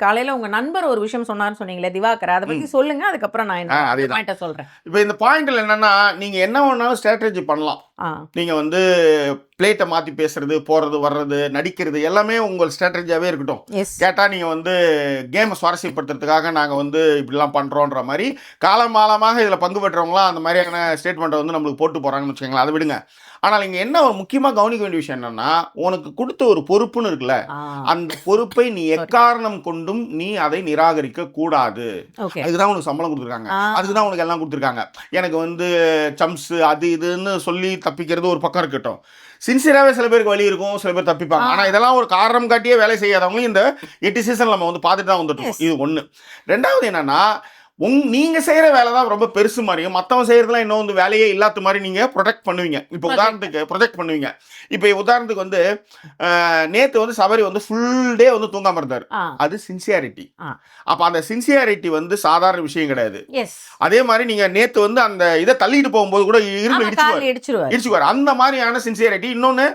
காலையில உங்க நண்பர் ஒரு விஷயம் சொன்னாருன்னு சொன்னீங்களே திவாகர், அத பத்தி சொல்லுங்க. அதுக்கப்புறம் நான் என்னோட பாயிண்ட்ட சொல்றேன். இப்போ இந்த பாயிண்ட்ல என்னன்னா, நீங்க என்ன வேணாலும் ஸ்ட்ராட்டஜி பண்ணலாம். நீங்க வந்து பிளேட்டை மாத்தி பேசுறது, போறது, வர்றது, நடிக்கிறது எல்லாமே உங்கள் ஸ்ட்ராட்டஜியாவே இருக்கட்டும். கேட்டா நீங்க வந்து கேமை சுவாரஸ்யப்படுத்துறதுக்காக நாங்க வந்து இப்படிலாம் பண்றோன்ற மாதிரி காலமாலமாக இதுல பங்கு பெற்றவங்களாம் அந்த மாதிரியான ஸ்டேட்மெண்ட்டை வந்து நம்மளுக்கு போட்டு போறாங்கன்னு வச்சுக்கோங்களேன். அதை விடுங்க. ஆனால் இங்க என்ன ஒரு முக்கியமா கவனிக்க வேண்டிய விஷயம் என்னன்னா, உனக்கு கொடுத்த ஒரு பொறுப்புன்னு இருக்குல்ல, அந்த பொறுப்பை நீ எக்காரணம் கொண்டும் நீ அதை நிராகரிக்க கூடாது. அதுக்குதான் உனக்கு சம்பளம் கொடுத்துருக்காங்க, அதுக்குதான் உனக்கு எல்லாம் கொடுத்துருக்காங்க. எனக்கு வந்து சம்ஸ் அது இதுன்னு சொல்லி தப்பிக்கிறது ஒரு பக்கம் இருக்கட்டும். சின்சியராகவே சில பேருக்கு வழி இருக்கும், சில பேர் தப்பிப்பாங்க. ஆனால் இதெல்லாம் ஒரு காரணம் காட்டியே வேலை செய்யாதவங்களும் இந்த 8 சீசன் நம்ம வந்து பார்த்துட்டு தான் வந்துட்டோம். இது ஒன்று. ரெண்டாவது என்னன்னா, நீங்க செய்யற வேலை தான் ரொம்ப பெருசு மாதிரியும் மற்றவங்க செய்யறதுலாம் இன்னும் வந்து வேலையே இல்லாத மாதிரி நீங்க ப்ரொடெக்ட் பண்ணுவீங்க. இப்போ உதாரணத்துக்கு ப்ரொடெக்ட் பண்ணுவீங்க. இப்போ உதாரணத்துக்கு வந்து நேத்து வந்து சபரி வந்து ஃபுல் டே வந்து தூங்காம இருந்தாரு. அது சின்சியாரிட்டி. அப்ப அந்த சின்சியாரிட்டி வந்து சாதாரண விஷயம் கிடையாது. அதே மாதிரி நீங்க நேத்து வந்து அந்த இதை தள்ளிட்டு போகும்போது கூட இரும்பு இடிச்சுவார். அந்த மாதிரியான சின்சியாரிட்டி. இன்னொன்னு,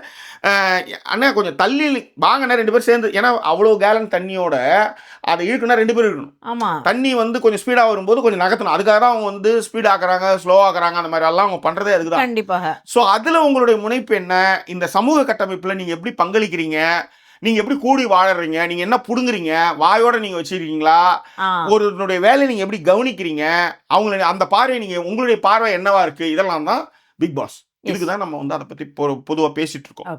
அண்ணா கொஞ்சம் தள்ளி வாங்கினா 2 பேரும் சேர்ந்து, ஏன்னா அவ்வளோ கேலன் தண்ணியோட அதை இழுக்குனா 2 பேரும் இருக்கணும். தண்ணி வந்து கொஞ்சம் ஸ்பீடா வரும்போது கொஞ்சம் நகர்த்தணும். அதுக்காக தான் அவங்க வந்து ஸ்பீட் ஆக்குறாங்க, ஸ்லோ ஆக்குறாங்க, அந்த மாதிரி எல்லாம் அவங்க பண்றதே அதுக்குதான். கண்டிப்பாக. ஸோ அதுல உங்களுடைய முனைப்பு என்ன? இந்த சமூக கட்டமைப்புல நீங்க எப்படி பங்களிக்கிறீங்க? நீங்க எப்படி கூடி வாழறீங்க? நீங்க என்ன புடுங்குறீங்க? வாயோட நீங்க வச்சிருக்கீங்களா? ஒருவருடைய வேலையை நீங்க எப்படி கவனிக்கிறீங்க? அவங்களுடைய அந்த பார்வை, நீங்க உங்களுடைய பார்வை என்னவா இருக்கு? இதெல்லாம் தான் பிக் பாஸ். இதுக்கு தான் நம்ம வந்து அதை பத்தி பொதுவாக பேசிட்டு இருக்கோம்.